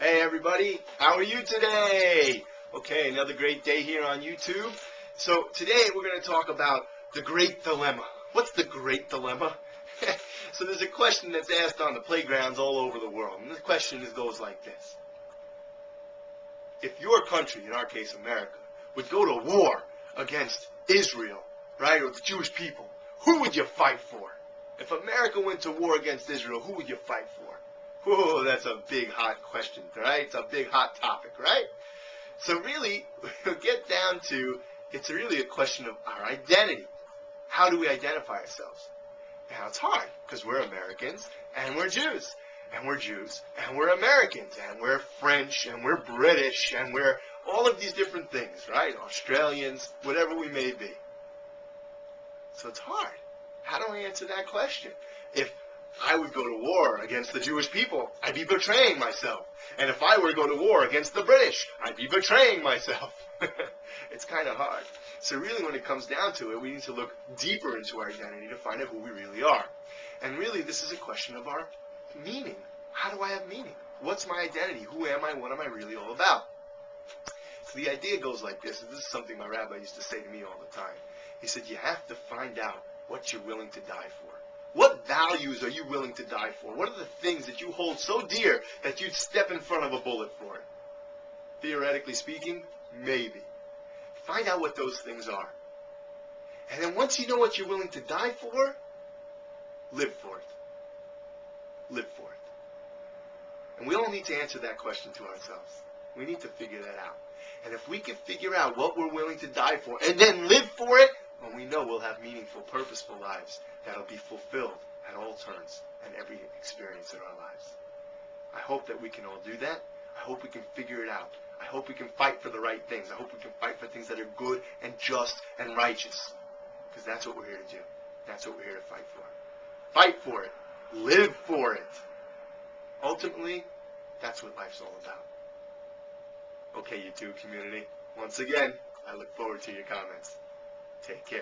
Hey everybody, how are you today? Okay, another great day here on YouTube. So today we're going to talk about the great dilemma. What's the great dilemma? So there's a question that's asked on the playgrounds all over the world, and the question goes like this. If your country, in our case America, would go to war against Israel, right, or the Jewish people, who would you fight for? If America went to war against Israel, who would you fight for? Whoa, that's a big hot question, right? It's a big hot topic, right? So really, we'll get down to, it's really a question of our identity. How do we identify ourselves? Now, it's hard, because we're Americans, and we're Jews. And we're Jews, and we're Americans, and we're French, and we're British, and we're all of these different things, right? Australians, whatever we may be. So it's hard. How do I answer that question? If I would go to war against the Jewish people, I'd be betraying myself. And if I were to go to war against the British, I'd be betraying myself. It's kind of hard. So really, when it comes down to it, we need to look deeper into our identity to find out who we really are. And really, this is a question of our meaning. How do I have meaning? What's my identity? Who am I? What am I really all about? So the idea goes like this, and this is something my rabbi used to say to me all the time. He said, you have to find out what you're willing to die for. What values are you willing to die for? What are the things that you hold so dear that you'd step in front of a bullet for it? Theoretically speaking, maybe. Find out what those things are. And then once you know what you're willing to die for, live for it. Live for it. And we all need to answer that question to ourselves. We need to figure that out. And if we can figure out what we're willing to die for and then live for it, well, we know we'll have meaningful, purposeful lives that'll be fulfilled at all turns and every experience in our lives. I hope that we can all do that. I hope we can figure it out. I hope we can fight for the right things. I hope we can fight for things that are good and just and righteous. Because that's what we're here to do. That's what we're here to fight for. Fight for it. Live for it. Ultimately, that's what life's all about. Okay, YouTube community. Once again, I look forward to your comments. Take care.